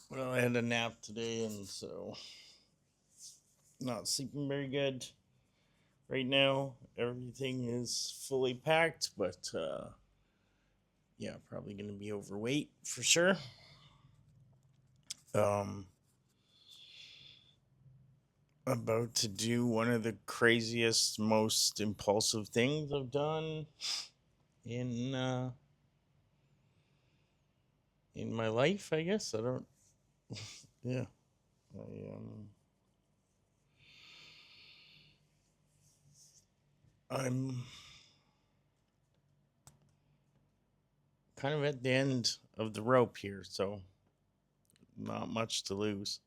Well, I had a nap today, and so not sleeping very good right now. Everything is fully packed, but yeah, probably gonna be overweight for sure. Um, about to do one of the craziest, most impulsive things I've done in in my life. I guess I don't. Yeah, I I'm kind of at the end of the rope here, so not much to lose.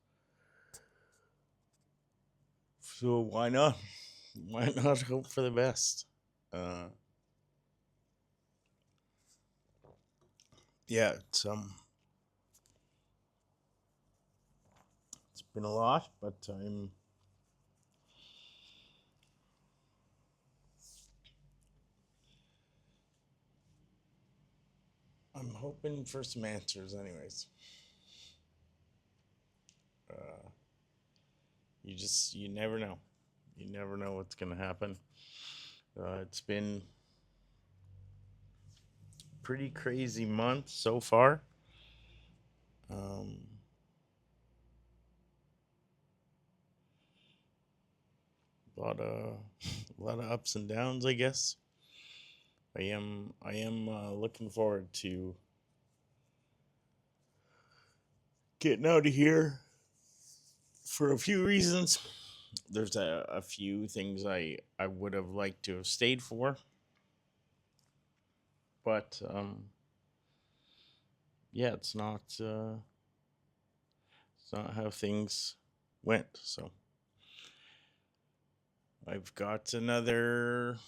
So why not? Why not hope for the best? Uh, yeah, it's been a lot, but I'm hoping for some answers. Anyways, uh, you never know. You never know what's gonna happen. It's been pretty crazy month so far. Um, a lot of a lot of ups and downs, I guess. I am looking forward to getting out of here for a few reasons. There's a few things I would have liked to have stayed for, but yeah, it's not how things went. So I've got another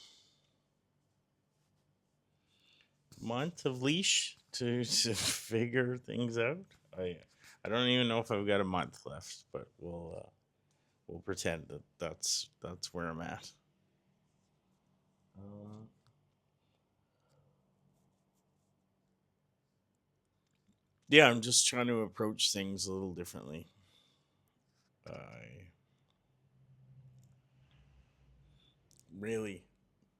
month of leash to figure things out. I I don't even know if I've got a month left, but we'll pretend that that's where I'm at. Uh, yeah, I'm just trying to approach things a little differently. I really,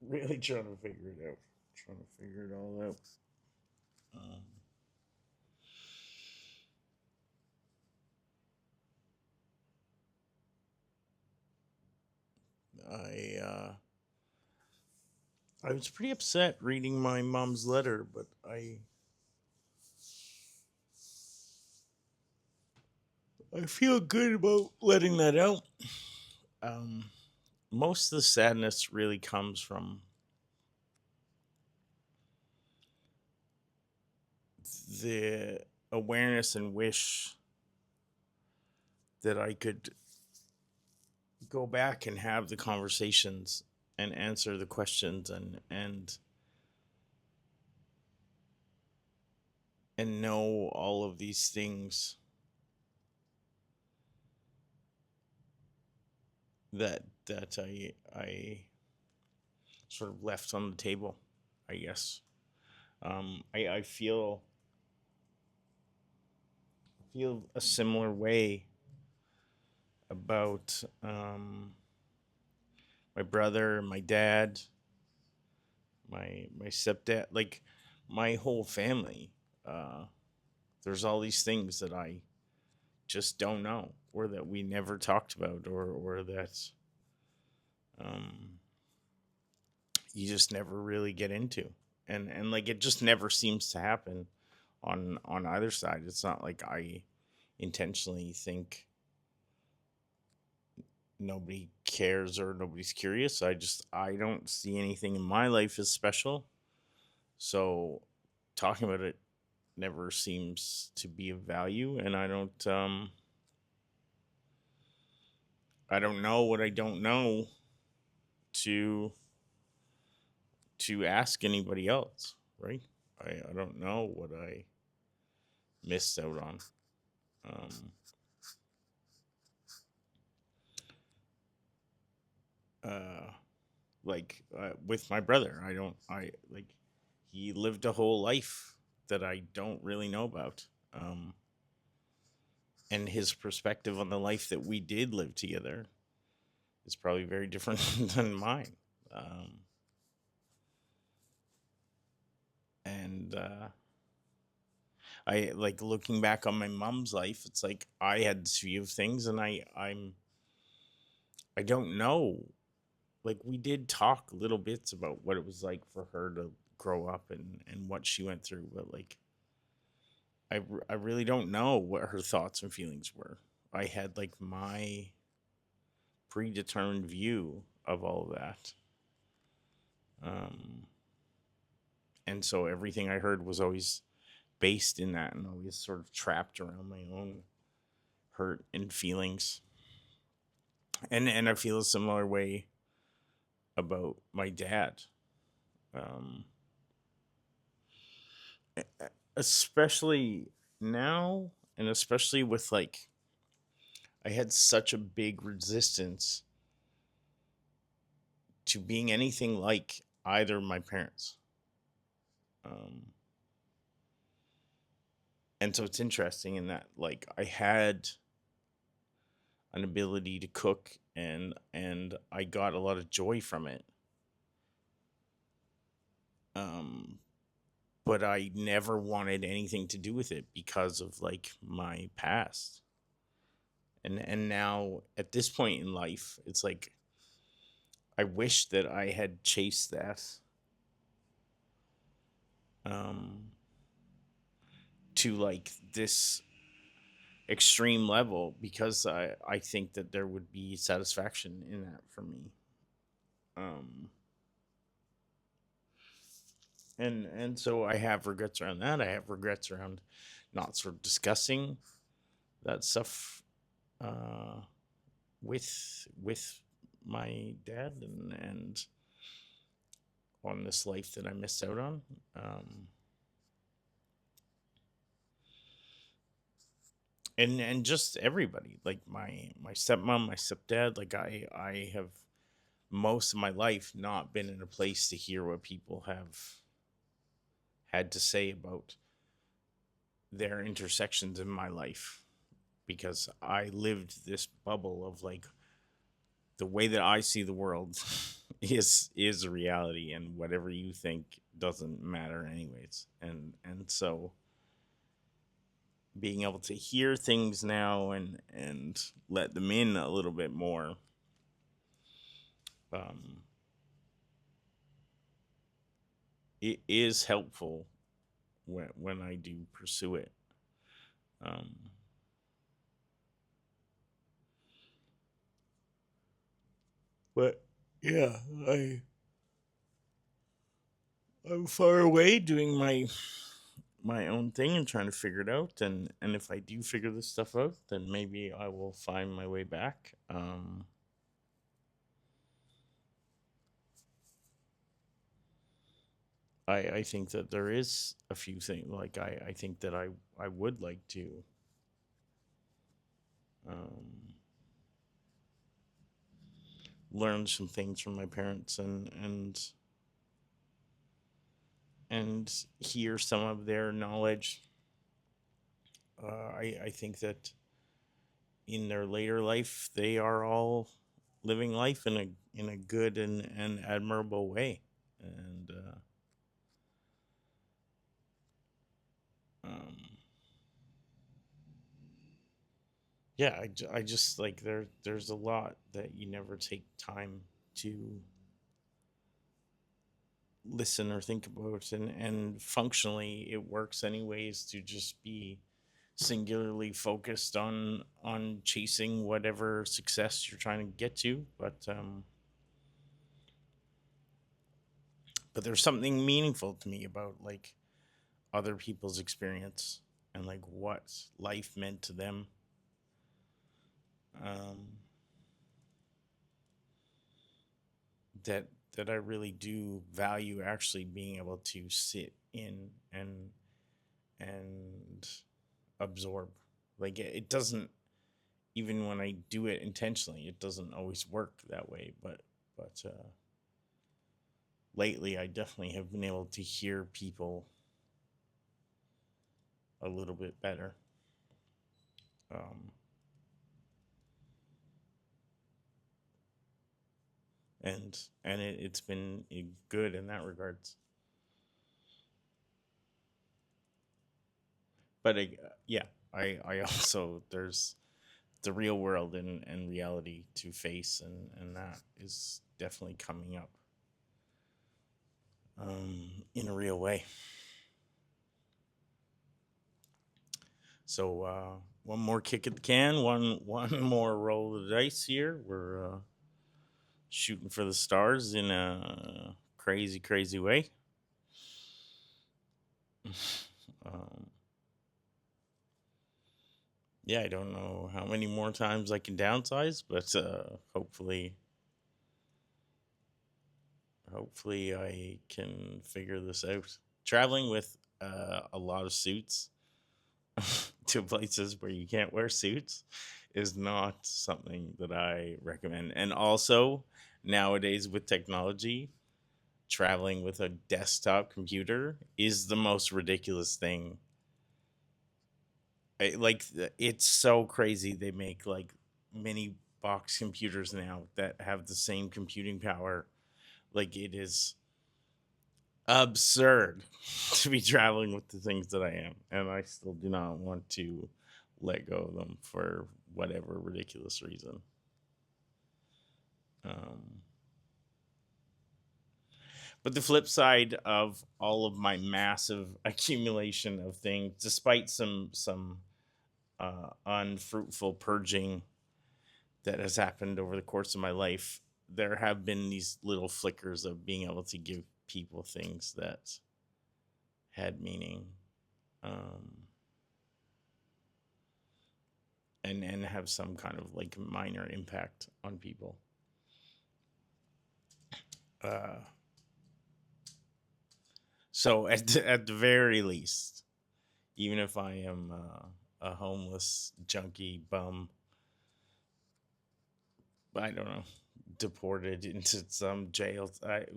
really trying to figure it out. Trying to figure it all out. Um, I was pretty upset reading my mom's letter, but I feel good about letting that out. Um, Most of the sadness really comes from the awareness and wish that I could go back and have the conversations and answer the questions and know all of these things that I sort of left on the table, I guess. I feel a similar way about my brother, my dad, my stepdad, like my whole family. Uh, there's all these things that I just don't know, or that we never talked about, or that um, you just never really get into, and like it just never seems to happen on either side. It's not like I intentionally think nobody cares or nobody's curious. I don't see anything in my life as special. So talking about it never seems to be of value, and I don't know what I don't know to ask anybody else, right? I don't know what I missed out on. Um uh with my brother, I like he lived a whole life that I don't really know about. and his perspective on the life that we did live together is probably very different than mine. Um, and I like looking back on my mom's life. It's like I had this view of things, and I don't know. Like we did talk little bits about what it was like for her to grow up and what she went through, but like I really don't know what her thoughts and feelings were. I had like my predetermined view of all of that. Um, and so everything I heard was always based in that and always sort of trapped around my own hurt and feelings. And I feel a similar way about my dad. Um, Especially now, and especially with like I had such a big resistance to being anything like either of my parents. Um, and so it's interesting in that like I had an ability to cook and I got a lot of joy from it. Um, but I never wanted anything to do with it because of like my past. And now at this point in life, it's like I wish that I had chased that um to like this extreme level because I think that there would be satisfaction in that for me. Um and so I have regrets around that. I have regrets around not sort of discussing that stuff uh with my dad and on this life that I missed out on. Um and just everybody, like my stepmom, my stepdad, like I have most of my life not been in a place to hear what people have had to say about their intersections in my life because I lived this bubble of like the way that I see the world is a reality and whatever you think doesn't matter anyways. And so being able to hear things now and let them in a little bit more um it is helpful when I do pursue it. Um but yeah, I'm far away doing my own thing and trying to figure it out and if I do figure this stuff out then maybe I will find my way back. I think that there is a few things like I think that I would like to um learn some things from my parents and hear some of their knowledge. I think that in their later life they are all living life in a good and admirable way. And um, yeah, I just like there's a lot that you never take time to listen or think about and functionally it works anyways to just be singularly focused on chasing whatever success you're trying to get to but there's something meaningful to me about like other people's experience and like what life meant to them um that that I really do value actually being able to sit in and absorb like it doesn't even when I do it intentionally it doesn't always work that way but lately I definitely have been able to hear people a little bit better um, and it's been good in that regards. But yeah, I also there's the real world and reality to face, and that is definitely coming up in a real way. So one more kick at the can, one more roll of the dice here. We're shooting for the stars in a crazy, crazy way. um, yeah, I don't know how many more times I can downsize, but hopefully I can figure this out. Traveling with a lot of suits to places where you can't wear suits is not something that I recommend. And also, nowadays with technology, traveling with a desktop computer is the most ridiculous thing. It's so crazy they make like mini box computers now that have the same computing power. Like it is absurd to be traveling with the things that I am, and I still do not want to let go of them for whatever ridiculous reason. Um, but the flip side of all of my massive accumulation of things, despite some unfruitful purging that has happened over the course of my life, there have been these little flickers of being able to give people things that had meaning. Um, and have some kind of like minor impact on people. Uh, so at the very least, even if I am a homeless junkie bum, I don't know, deported into some jail,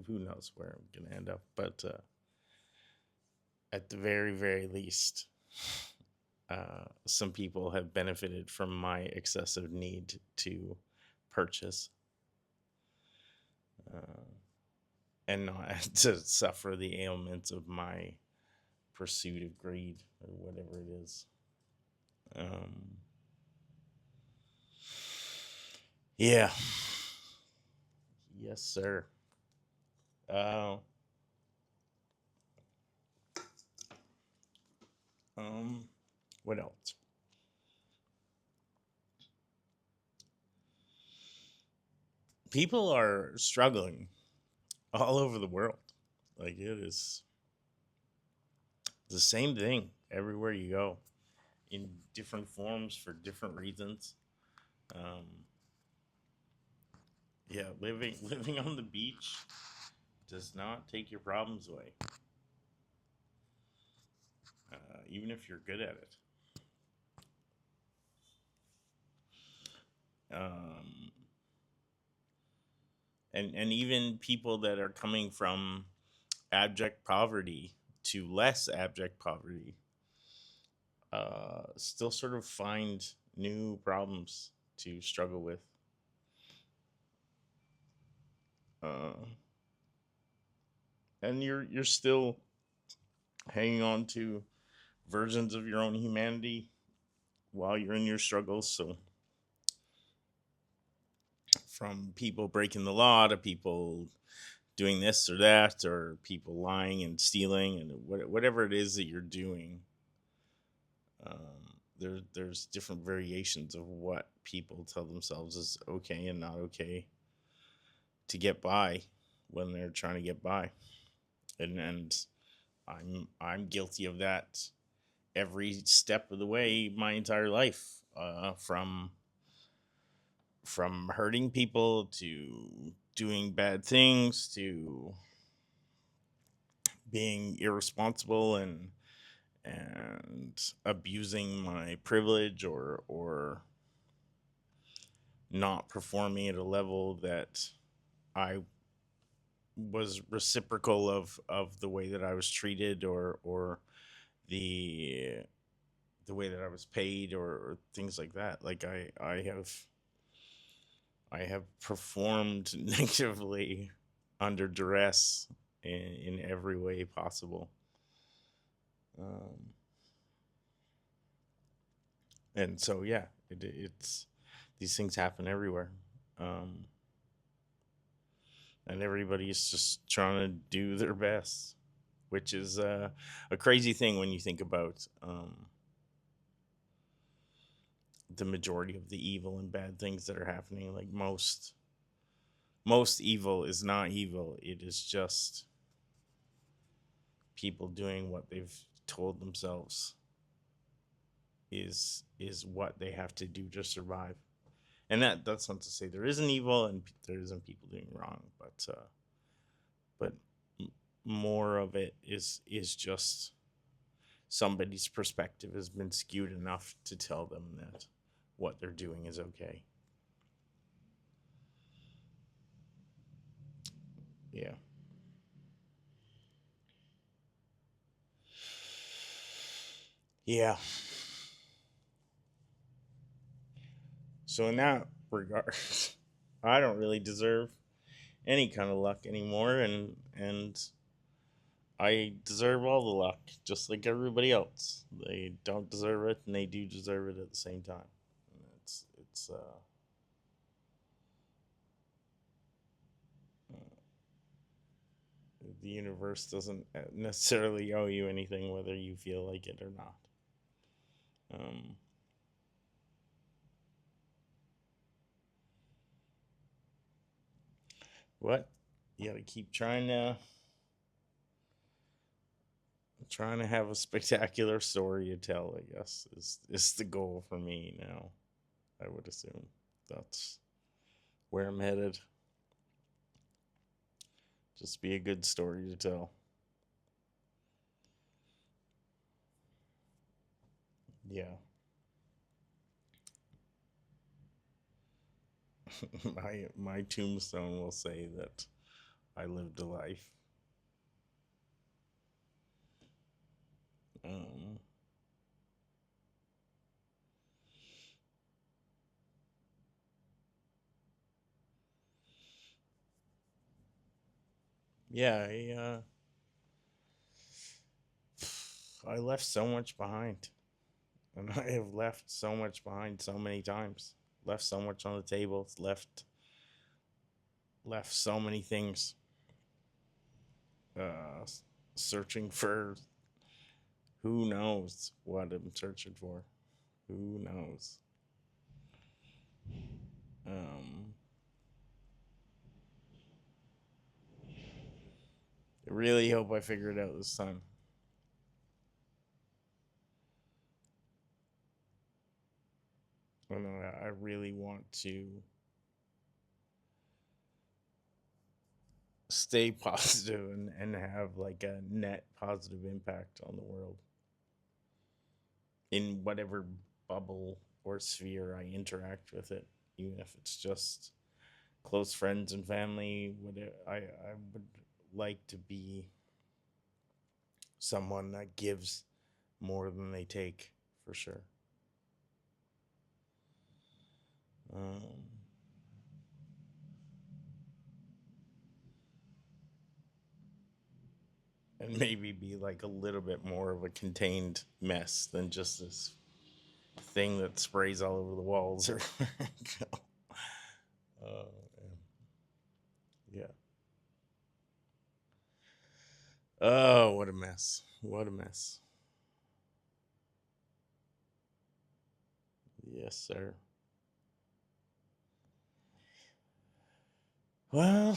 who knows where I'm gonna end up. But at the very least, some people have benefited from my excessive need to purchase. Uh, and not to suffer the ailments of my pursuit of greed or whatever it is. Um, yeah, yes, sir. Uh, um, what else? People are struggling all over the world. Like it is the same thing everywhere you go, in different forms for different reasons. Um, yeah, living on the beach does not take your problems away, even if you're good at it. Um, and even people that are coming from abject poverty to less abject poverty still sort of find new problems to struggle with. Uh, and you're still hanging on to versions of your own humanity while you're in your struggles. So from people breaking the law to people doing this or that, or people lying and stealing and whatever it is that you're doing, there's different variations of what people tell themselves is okay and not okay to get by when they're trying to get by, and I'm guilty of that every step of the way my entire life, from hurting people to doing bad things to being irresponsible and abusing my privilege or not performing at a level that I was reciprocal of the way that I was treated, or the the way that I was paid, or things like that. Like I have performed negatively under duress in every way possible. Um, and so yeah, it's these things happen everywhere. Um, and everybody's just trying to do their best, which is a crazy thing when you think about the majority of the evil and bad things that are happening. Like most evil is not evil. It is just people doing what they've told themselves is what they have to do to survive. And that's not to say there isn't evil and there isn't people doing wrong, but more of it is just somebody's perspective has been skewed enough to tell them that what they're doing is okay. Yeah. Yeah. So in that regard, I don't really deserve any kind of luck anymore, and I deserve all the luck, just like everybody else. They don't deserve it, and they do deserve it at the same time. And it's the universe doesn't necessarily owe you anything, whether you feel like it or not. Um, what you got to keep trying to have a spectacular story to tell. I guess is the goal for me now. I would assume that's where I'm headed. Just be a good story to tell. Yeah. My tombstone will say that I lived a life. Um, yeah, I left so much behind, and I have left so much behind so many times. Left so much on the table. Left so many things. Uh, Searching for who knows what I'm searching for. Who knows? Um, I really hope I figure it out this time. I really want to stay positive and have like a net positive impact on the world in whatever bubble or sphere I interact with it, even if it's just close friends and family. I would like to be someone that gives more than they take, for sure. Um, and maybe be like a little bit more of a contained mess than just this thing that sprays all over the walls or uh, yeah. Oh, what a mess. What a mess. Yes, sir. Well,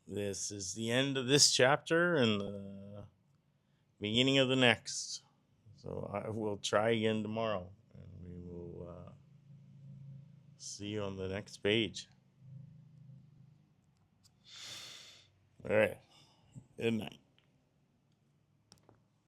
this is the end of this chapter and the beginning of the next. So I will try again tomorrow, and we will see you on the next page. All right. Good night.